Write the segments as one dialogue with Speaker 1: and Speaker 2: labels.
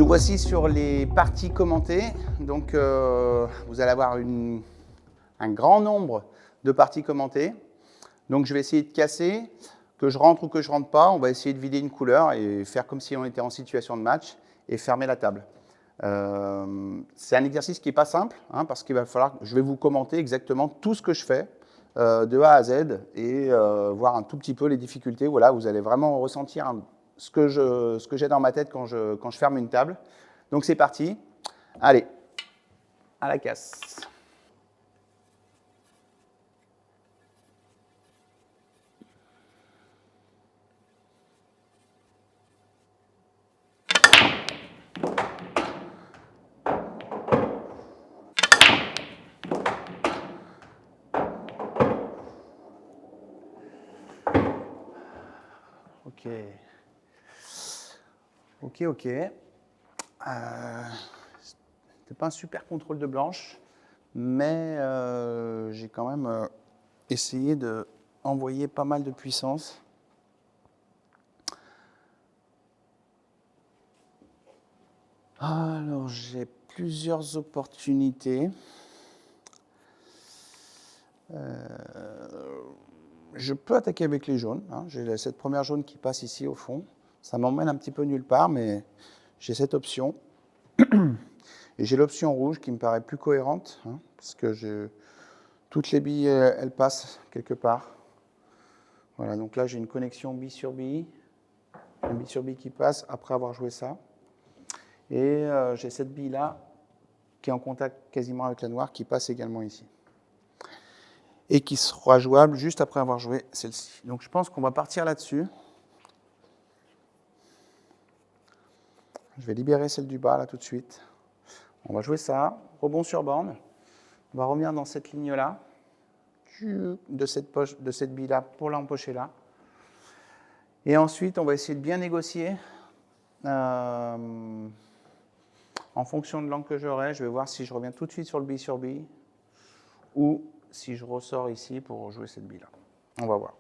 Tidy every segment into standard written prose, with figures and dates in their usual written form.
Speaker 1: voici sur les parties commentées. Donc, vous allez avoir un grand nombre de parties commentées. Donc, je vais essayer de casser. Que je rentre ou que je ne rentre pas, on va essayer de vider une couleur et faire comme si on était en situation de match et fermer la table. C'est un exercice qui n'est pas simple, hein, parce qu'il va falloir, je vais vous commenter exactement tout ce que je fais de A à Z et voir un tout petit peu les difficultés. Voilà, vous allez vraiment ressentir ce que j'ai dans ma tête quand je ferme une table. Donc c'est parti. Allez, à la casse. Ok. C'était pas un super contrôle de blanche, mais j'ai quand même essayé d'envoyer pas mal de puissance. Alors, j'ai plusieurs opportunités. Je peux attaquer avec les jaunes, hein. J'ai cette première jaune qui passe ici au fond. Ça m'emmène un petit peu nulle part, mais j'ai cette option. Et j'ai l'option rouge qui me paraît plus cohérente, hein, parce que toutes les billes, elles passent quelque part. Voilà, donc là j'ai une connexion bille sur bille, une bille sur bille qui passe après avoir joué ça. Et j'ai cette bille-là qui est en contact quasiment avec la noire qui passe également ici. Et qui sera jouable juste après avoir joué celle-ci. Donc je pense qu'on va partir là-dessus. Je vais libérer celle du bas là tout de suite. On va jouer ça, rebond sur borne. On va revenir dans cette ligne-là, de cette bille-là pour l'empocher là. Et ensuite, on va essayer de bien négocier. En fonction de l'angle que j'aurai, je vais voir si je reviens tout de suite sur le bille sur bille ou si je ressors ici pour jouer cette bille-là. On va voir.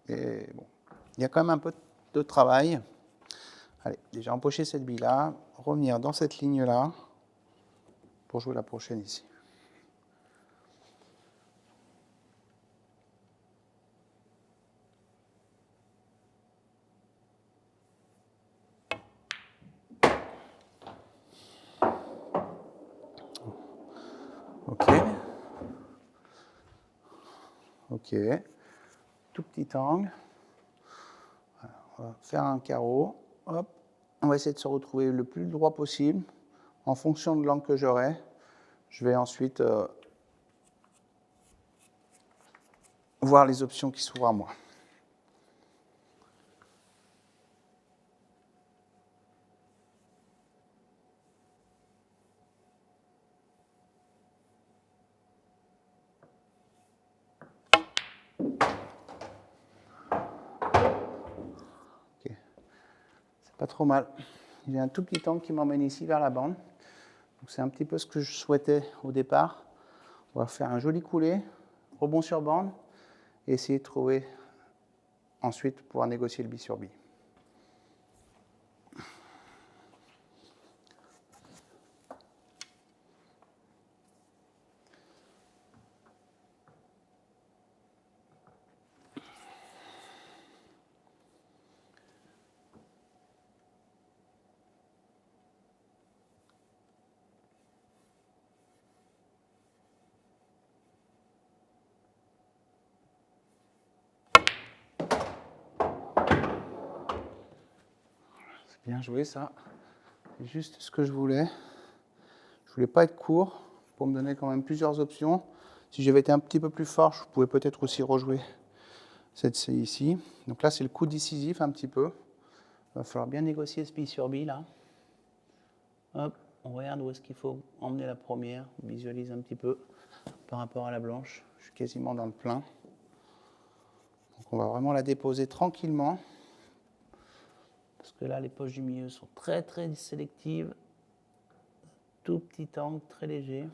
Speaker 1: Et bon, il y a quand même un peu de travail. Allez, déjà empocher cette bille-là, revenir dans cette ligne-là pour jouer la prochaine ici. Ok. Ok. Tout petit angle. On va faire un carreau. Hop. On va essayer de se retrouver le plus droit possible. En fonction de l'angle que j'aurai, je vais ensuite voir les options qui s'ouvrent à moi. Okay. C'est pas trop mal. Il y a un tout petit angle qui m'emmène ici vers la bande. C'est un petit peu ce que je souhaitais au départ. On va faire un joli coulé, rebond sur bande, et essayer de trouver ensuite pouvoir négocier le bille sur bille. Bien joué ça, c'est juste ce que je voulais. Je voulais pas être court pour me donner quand même plusieurs options. Si j'avais été un petit peu plus fort, je pouvais peut-être aussi rejouer cette C ici. Donc là c'est le coup décisif un petit peu. Il va falloir bien négocier ce bille sur bille là. Hop, on regarde où est-ce qu'il faut emmener la première, on visualise un petit peu par rapport à la blanche. Je suis quasiment dans le plein. Donc on va vraiment la déposer tranquillement. Parce que là, les poches du milieu sont très très sélectives. Tout petit angle, très léger.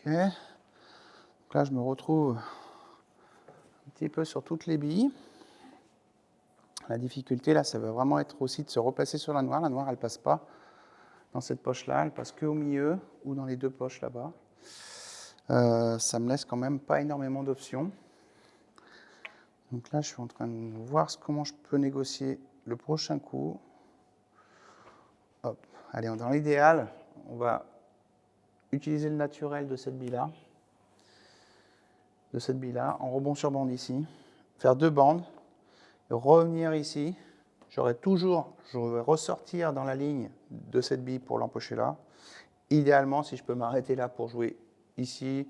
Speaker 1: Donc là, je me retrouve un petit peu sur toutes les billes. La difficulté, là, ça va vraiment être aussi de se replacer sur la noire. La noire, elle ne passe pas dans cette poche-là, elle passe qu'au milieu ou dans les deux poches là-bas. Ça me laisse quand même pas énormément d'options. Donc là, je suis en train de voir comment je peux négocier le prochain coup. Hop. Allez, dans l'idéal, on va utiliser le naturel de cette bille-là, en rebond sur bande ici, faire 2 bandes, revenir ici. Je vais ressortir dans la ligne de cette bille pour l'empocher là. Idéalement, si je peux m'arrêter là pour jouer ici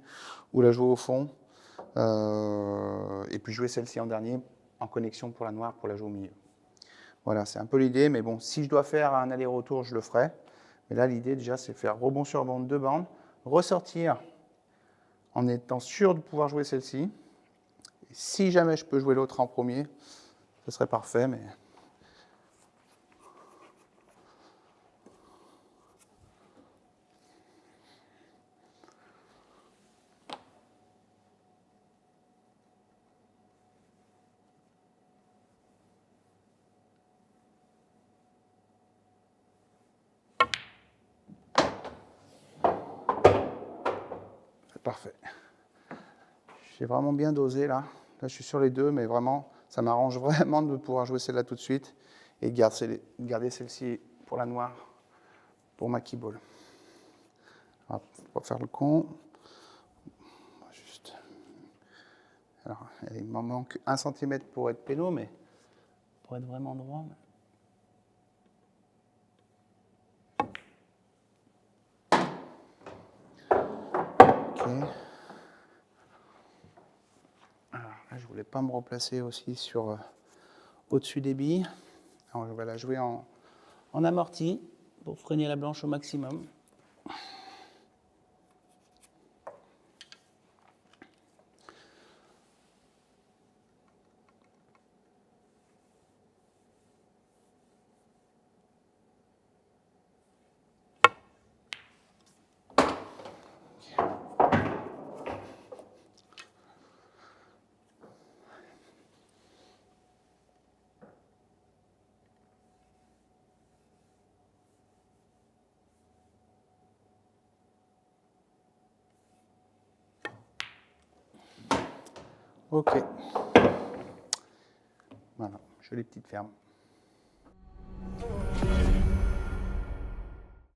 Speaker 1: ou la jouer au fond, et puis jouer celle-ci en dernier en connexion pour la noire pour la jouer au milieu. Voilà, c'est un peu l'idée, mais bon, si je dois faire un aller-retour, je le ferai. Mais là, l'idée déjà, c'est faire rebond sur bande, 2 bandes, ressortir en étant sûr de pouvoir jouer celle-ci. Si jamais je peux jouer l'autre en premier, ce serait parfait, mais... Parfait. J'ai vraiment bien dosé là. Là, je suis sur les deux, mais vraiment, ça m'arrange vraiment de pouvoir jouer celle-là tout de suite et garder celle-ci pour la noire, pour ma keyball. On va faire le con. Juste. Alors, il m'en manque 1 cm pour être péno, mais pour être vraiment droit. Ok. Alors là, je voulais pas me replacer aussi sur au-dessus des billes. Alors, je vais la jouer en amorti pour freiner la blanche au maximum. Ok. Voilà, jolie petite ferme.